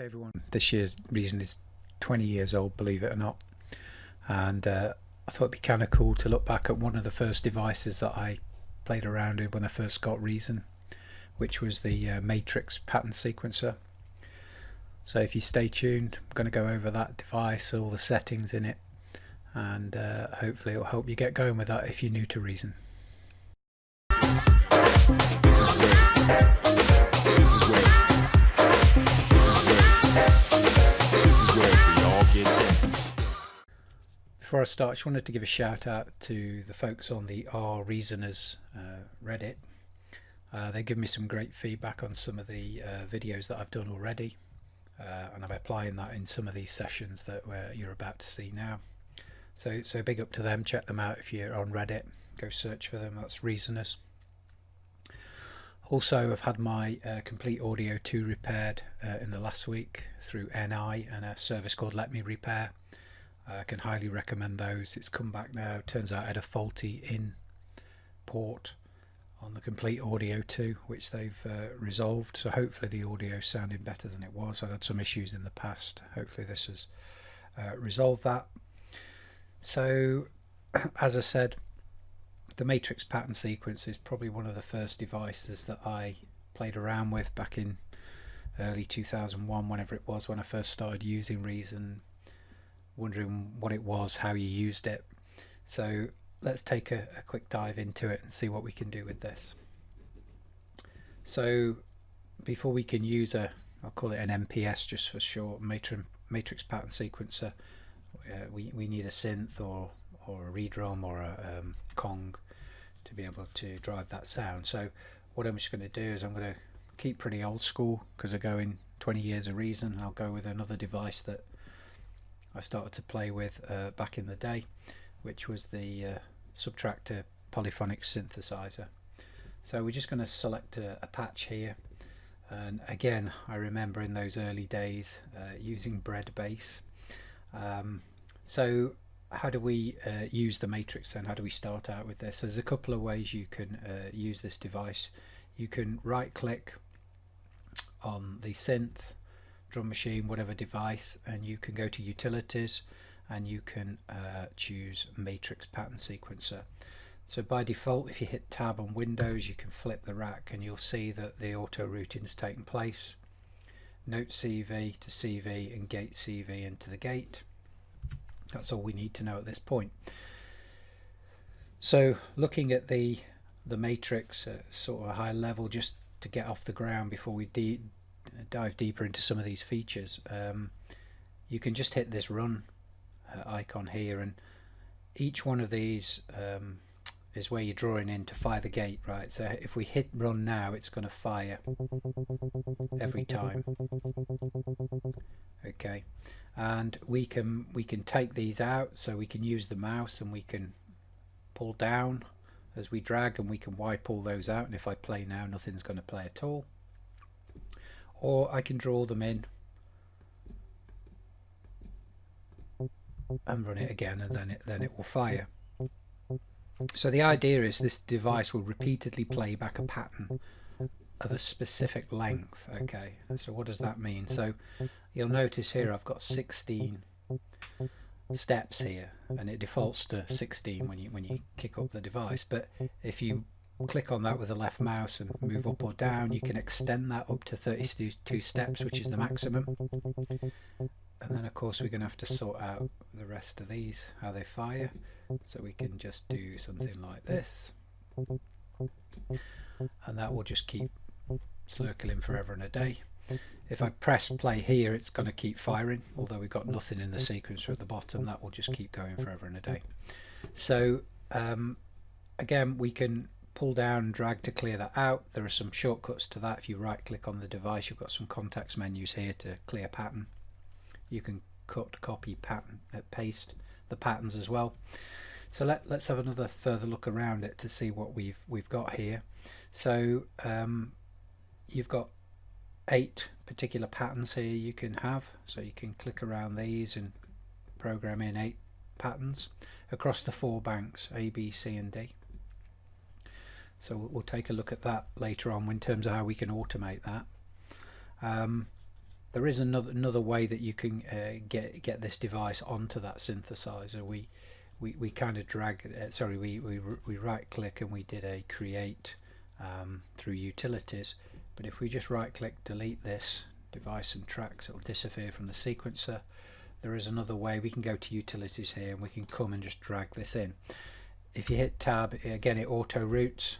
Hey everyone, this year's Reason is 20 years old, believe it or not, and I thought it'd be kind of cool to look back at one of the first devices that I played around with when I first got Reason, which was the Matrix pattern sequencer. So if you stay tuned, I'm going to go over that device, all the settings in it, and hopefully it'll help you get going with that if you're new to Reason. This is where. This is where. This is where. This is where we all get down. Before I start, I just wanted to give a shout out to the folks on the R Reasoners Reddit. They give me some great feedback on some of the videos that I've done already, and I'm applying that in some of these sessions that you're about to see now. So big up to them. Check them out if you're on Reddit. Go search for them. That's Reasoners. Also, I've had my Complete Audio 2 repaired in the last week through NI and a service called Let Me Repair. I can highly recommend those. It's come back now. Turns out I had a faulty in port on the Complete Audio 2, which they've resolved. So hopefully the audio is sounding better than it was. I had some issues in the past. Hopefully this has resolved that. So, as I said, the Matrix pattern sequence is probably one of the first devices that I played around with back in early 2001, whenever it was, when I first started using Reason, wondering what it was, how you used it. So let's take a quick dive into it and see what we can do with this. So before we can use I'll call it an MPS just for short, Matrix pattern sequencer, we need a synth or a redrum or a Kong to be able to drive that sound. So what I'm just going to do is I'm going to keep pretty old school because I go in 20 years of Reason. I'll go with another device that I started to play with back in the day, which was the Subtractor polyphonic synthesizer. So we're just going to select a patch here, and again I remember in those early days using bread bass. So how do we use the Matrix then? How do we start out with this? There's a couple of ways you can use this device. You can right click on the synth, drum machine, whatever device, and you can go to utilities and you can choose Matrix pattern sequencer. So by default, if you hit tab on Windows, you can flip the rack and you'll see that the auto routing is taking place. Note CV to CV and gate CV into the gate. That's all we need to know at this point. So looking at the Matrix at sort of a high level, just to get off the ground before we dive deeper into some of these features, you can just hit this run icon here, and each one of these is where you're drawing in to fire the gate, right? So if we hit run now, it's going to fire every time. Okay, and we can take these out, so we can use the mouse and we can pull down as we drag, and we can wipe all those out, and if I play now, nothing's going to play at all. Or I can draw them in and run it again, and then it will fire. So the idea is this device will repeatedly play back a pattern of a specific length. Okay, so what does that mean? So you'll notice here I've got 16 steps here, and it defaults to 16 when you kick up the device, but if you click on that with the left mouse and move up or down, you can extend that up to 32 steps, which is the maximum. And then of course we're going to have to sort out the rest of these, how they fire. So we can just do something like this, and that will just keep circling forever and a day. If I press play here, it's going to keep firing, although we've got nothing in the sequencer at the bottom. That will just keep going forever and a day. So again, we can pull down and drag to clear that out. There are some shortcuts to that. If you right click on the device, you've got some context menus here to clear pattern. You can cut, copy, pattern, paste the patterns as well. So let's have another further look around it to see what we've got here. So you've got 8 particular patterns here you can have, so you can click around these and program in 8 patterns across the 4 banks, A, B, C and D. So we'll take a look at that later on in terms of how we can automate that. There is another way that you can get this device onto that synthesizer. We kind of drag, we right click and we did a create through utilities. But if we just right click, delete this device and tracks, it will disappear from the sequencer. There is another way. We can go to utilities here and we can come and just drag this in. If you hit tab, again it auto routes.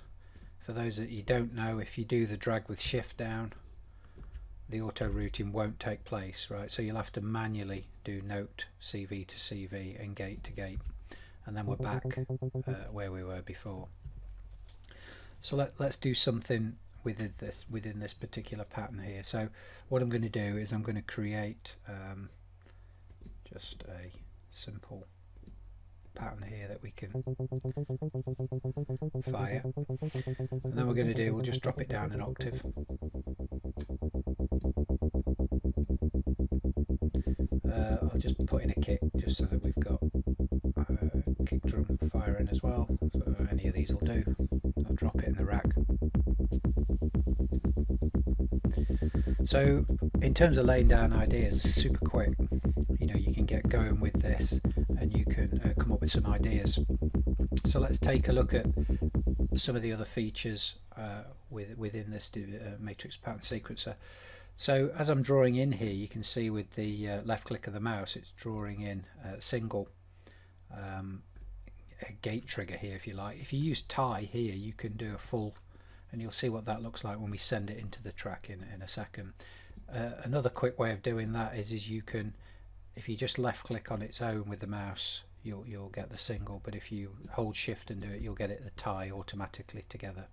For those that you don't know, if you do the drag with shift down, the auto routing won't take place, right? So you'll have to manually do note CV to CV and gate to gate, and then we're back where we were before. So let's do something within this particular pattern here. So what I'm going to do is I'm going to create just a simple pattern here that we can fire, and then we're going to do, we'll just drop it down an octave. I'll just put in a kick just so that we've got kick drum firing as well, so any of these will do. I'll drop it in the rack. So in terms of laying down ideas, super quick. You know, you can get going with this and you can come up with some ideas. So let's take a look at some of the other features within this matrix pattern sequencer. So as I'm drawing in here, you can see with the left click of the mouse, it's drawing in a single a gate trigger here, if you like. If you use tie here, you can do a full, and you'll see what that looks like when we send it into the track in a second. Another quick way of doing that is you can, if you just left click on its own with the mouse, you'll get the single, but if you hold shift and do it, you'll get it the tie automatically together.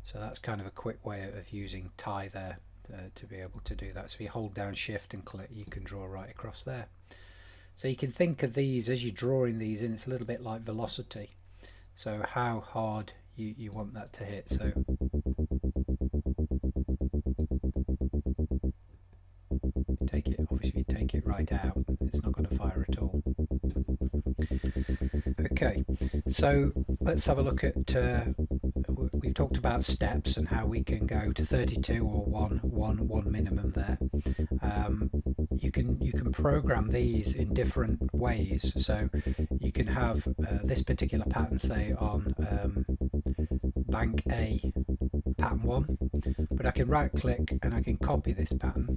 So that's kind of a quick way of using tie there to be able to do that. So if you hold down shift and click, you can draw right across there. So you can think of these as you're drawing these in, it's a little bit like velocity. So how hard you want that to hit. So take it, obviously if you take it right out, it's not going to fire at all. Okay, so let's have a look at we've talked about steps and how we can go to 32 or one minimum there. You can program these in different ways. So you can have this particular pattern, say on bank A pattern 1, but I can right click and I can copy this pattern,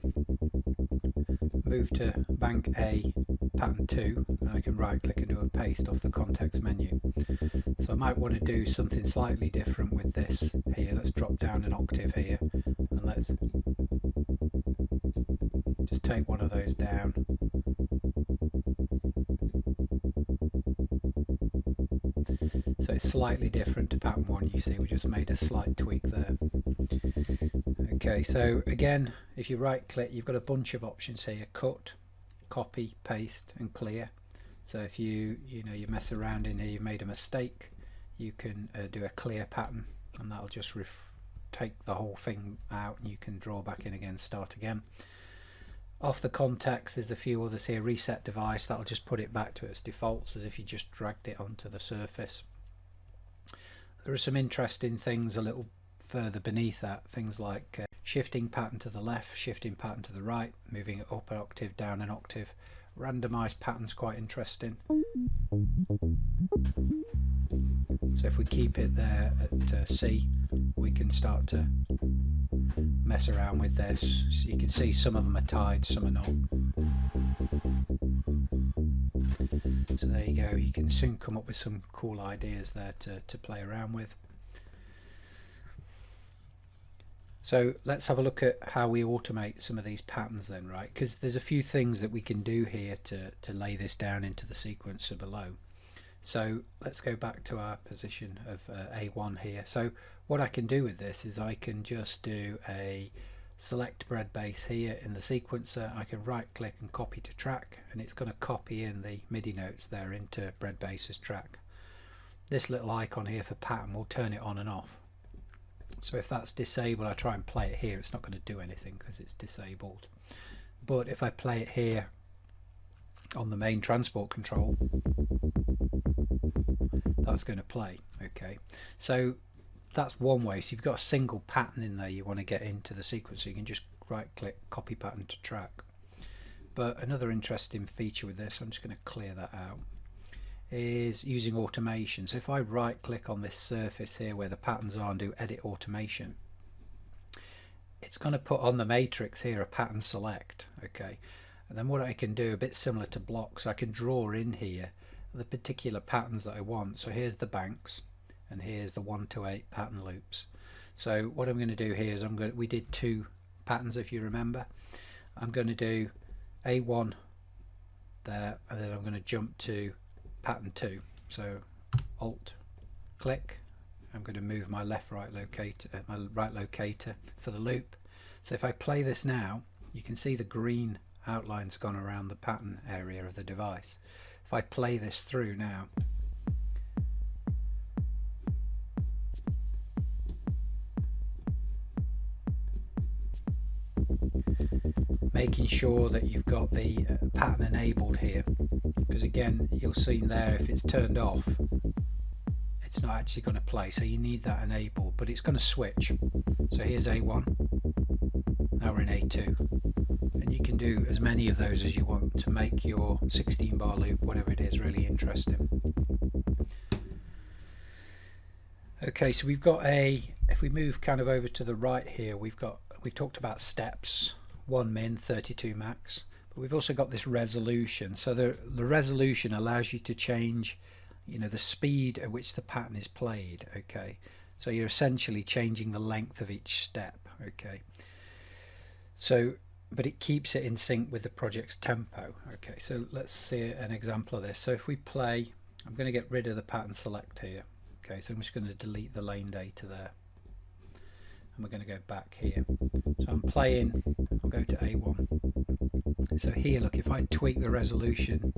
move to bank A pattern 2, and I can right click and do a paste off the context menu. So I might want to do something slightly different with this here. Let's drop down an octave here and let's just take one of those down. So it's slightly different to pattern 1. You see we just made a slight tweak there. Okay, so again, if you right click, you've got a bunch of options here: cut, copy, paste and clear. So if you mess around in here, you made a mistake, you can do a clear pattern and that'll just take the whole thing out and you can draw back in again, start again. Off the context, there's a few others here. Reset device, that'll just put it back to its defaults as if you just dragged it onto the surface. There are some interesting things a little further beneath that, things like shifting pattern to the left, shifting pattern to the right, moving it up an octave, down an octave. Randomized patterns, quite interesting. So if we keep it there at C, we can start to mess around with this. So you can see some of them are tied, some are not. So there you go, you can soon come up with some cool ideas there to play around with. So let's have a look at how we automate some of these patterns then, right? Because there's a few things that we can do here to lay this down into the sequencer below. So let's go back to our position of A1 here. So what I can do with this is I can just do a select bread base here in the sequencer. I can right click and copy to track, and it's going to copy in the MIDI notes there into bread base's track. This little icon here for pattern will turn it on and off. So if that's disabled, I try and play it here, it's not going to do anything because it's disabled. But if I play it here on the main transport control, that's going to play. Okay, so that's one way. So you've got a single pattern in there you want to get into the sequence, so you can just right click, copy pattern to track. But another interesting feature with this, I'm just going to clear that out, is using automation. So if I right click on this surface here where the patterns are and do edit automation, it's going to put on the matrix here a pattern select. Okay, and then what I can do, a bit similar to blocks, I can draw in here the particular patterns that I want. So here's the banks and here's the 1 to 8 pattern loops. So what I'm going to do here is we did 2 patterns if you remember. I'm going to do A1 there, and then I'm going to jump to pattern 2. So Alt click, I'm going to move my right locator for the loop. So if I play this now, you can see the green outline's gone around the pattern area of the device. If I play this through now, making sure that you've got the pattern enabled here, because again you'll see there if it's turned off it's not actually going to play, so you need that enabled, but it's going to switch. So here's A1, now we're in A2, and you can do as many of those as you want to make your 16 bar loop, whatever it is, really interesting. Okay, so we've got if we move kind of over to the right here, we've talked about steps, 1 min, 32 max, but we've also got this resolution. So the resolution allows you to change, you know, the speed at which the pattern is played. Okay, so you're essentially changing the length of each step. Okay, so but it keeps it in sync with the project's tempo. Okay, so let's see an example of this. So if we play, I'm going to get rid of the pattern select here. Okay, so I'm just going to delete the lane data there, and we're going to go back here. So I'm playing, I'll go to A1. So here, look, if I tweak the resolution,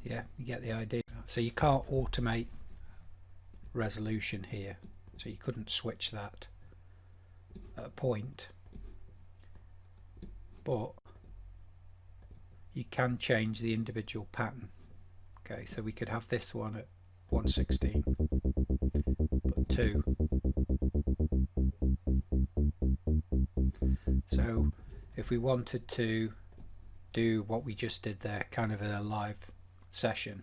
yeah, you get the idea. So you can't automate resolution here, so you couldn't switch that at a point, but you can change the individual pattern. Okay, so we could have this one at 116, but 2. So if we wanted to do what we just did there, kind of in a live session,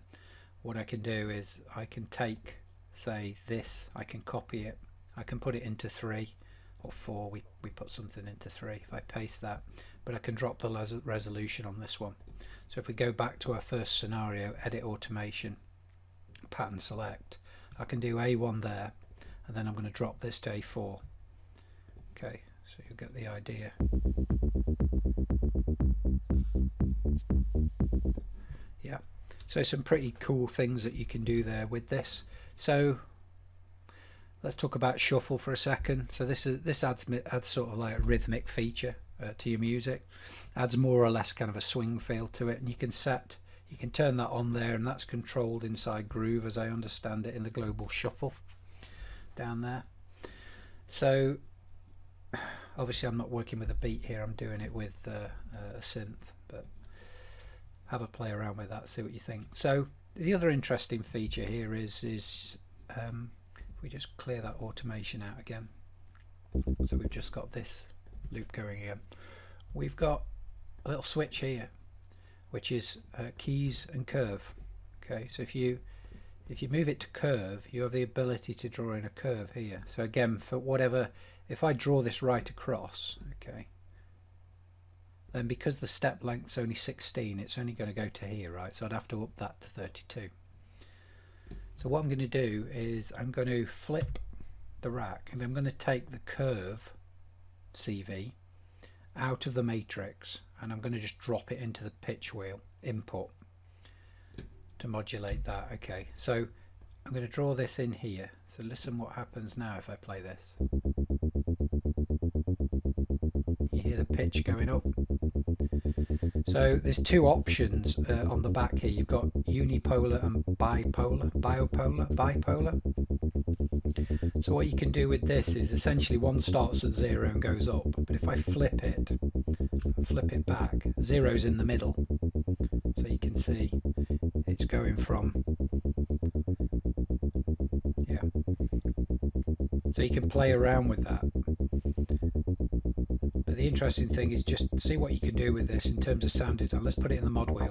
what I can do is I can take, say, this, I can copy it, I can put it into 3 or 4, we put something into 3 if I paste that, but I can drop the resolution on this one. So if we go back to our first scenario, edit automation, pattern select, I can do A1 there, and then I'm going to drop this to A4. Okay, so you'll get the idea. Yeah, so some pretty cool things that you can do there with this. So let's talk about shuffle for a second. So this adds sort of like a rhythmic feature to your music, adds more or less kind of a swing feel to it, and you can turn that on there, and that's controlled inside Groove, as I understand it, in the global shuffle down there. So obviously I'm not working with a beat here, I'm doing it with a synth, but have a play around with that, see what you think. So the other interesting feature here is if we just clear that automation out again, so we've just got this loop going again, we've got a little switch here which is keys and curve. Okay, so if you move it to curve, you have the ability to draw in a curve here. So again, for whatever, if I draw this right across, okay, then because the step length's only 16, it's only going to go to here, right? So I'd have to up that to 32. So what I'm going to do is I'm going to flip the rack, and I'm going to take the curve CV out of the matrix, and I'm going to just drop it into the pitch wheel input to modulate that. Okay, so I'm going to draw this in here. So listen what happens now if I play this. You hear the pitch going up. So there's 2 options on the back here. You've got unipolar and bipolar. So what you can do with this is essentially one starts at 0 and goes up, but if I flip it, flip it back, 0's in the middle, so you can see it's going from, yeah, so you can play around with that. But the interesting thing is just see what you can do with this in terms of sound design. Let's put it in the mod wheel.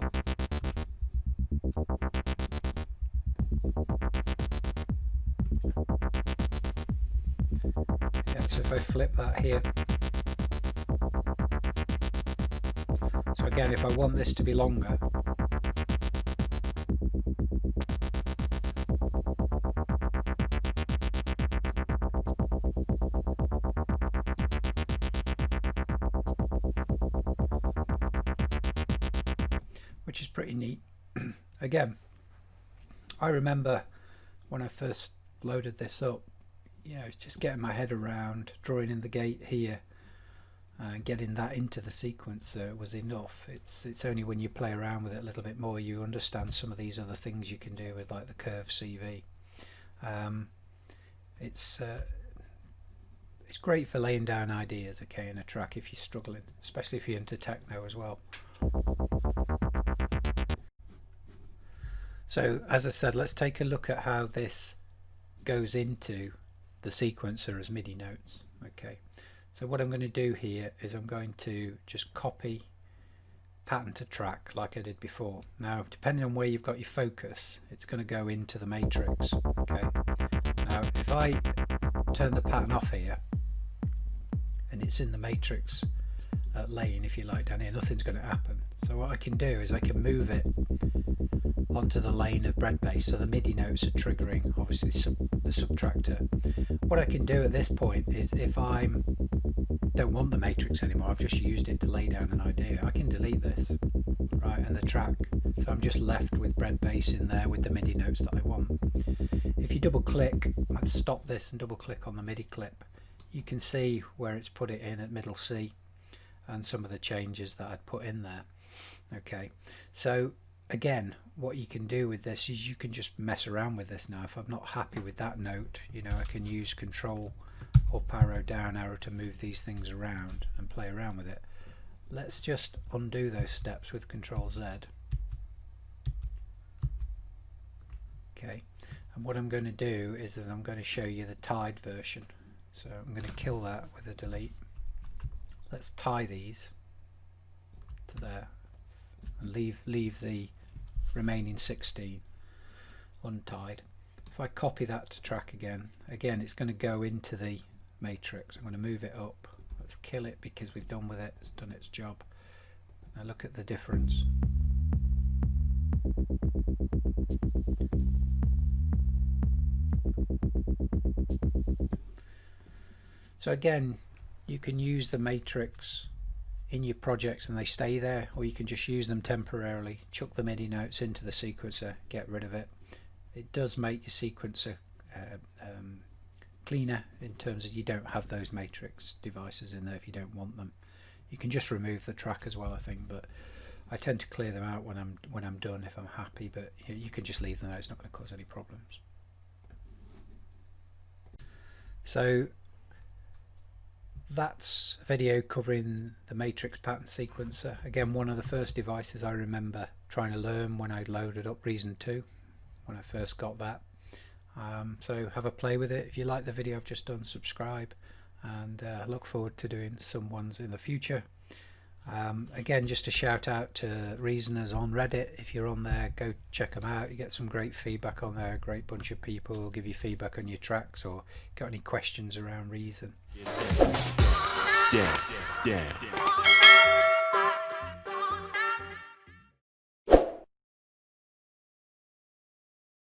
Yeah, so if I flip that here, so again, if I want this to be longer, which is pretty neat. Again, I remember when I first loaded this up, you know, it's just getting my head around drawing in the gate here and getting that into the sequencer was enough. It's only when you play around with it a little bit more you understand some of these other things you can do with, like the curve CV. It's great for laying down ideas, okay, in a track if you're struggling, especially if you're into techno as well. So as I said, let's take a look at how this goes into the sequencer as MIDI notes. Okay, so what I'm going to do here is I'm going to just copy pattern to track like I did before. Now, depending on where you've got your focus, it's going to go into the matrix. Okay, now if I turn the pattern off here and it's in the matrix lane, if you like, down here, nothing's going to happen. So what I can do is I can move it onto the lane of bread bass, so the MIDI notes are triggering obviously the subtractor. What I can do at this point is, if I don't want the matrix anymore, I've just used it to lay down an idea, I can delete this, right, and the track, so I'm just left with bread bass in there with the MIDI notes that I want. If you double click, let's stop this and double click on the MIDI clip, you can see where it's put it in at middle C and some of the changes that I'd put in there. Okay, so again, what you can do with this is you can just mess around with this. Now if I'm not happy with that note, you know, I can use control up arrow, down arrow to move these things around and play around with it. Let's just undo those steps with control Z. Okay, and what I'm going to do is that I'm going to show you the tied version, so I'm going to kill that with a delete. Let's tie these to there and leave the remaining 16 untied. If I copy that to track again, it's going to go into the matrix. I'm going to move it up. Let's kill it because we've done with it. It's done its job. Now look at the difference. So again, you can use the matrix in your projects and they stay there, or you can just use them temporarily, chuck the MIDI notes into the sequencer, get rid of it. It does make your sequencer cleaner in terms of you don't have those matrix devices in there if you don't want them. You can just remove the track as well, I think, but I tend to clear them out when I'm done if I'm happy, but you can just leave them there, it's not going to cause any problems. So that's a video covering the matrix pattern sequencer. Again, one of the first devices I remember trying to learn when I loaded up Reason 2 when I first got that. So have a play with it. If you like the video I've just done, subscribe, and I look forward to doing some ones in the future. Again, just a shout out to Reasoners on Reddit. If you're on there, go check them out. You get some great feedback on there. A great bunch of people will give you feedback on your tracks, or got any questions around Reason. Yeah.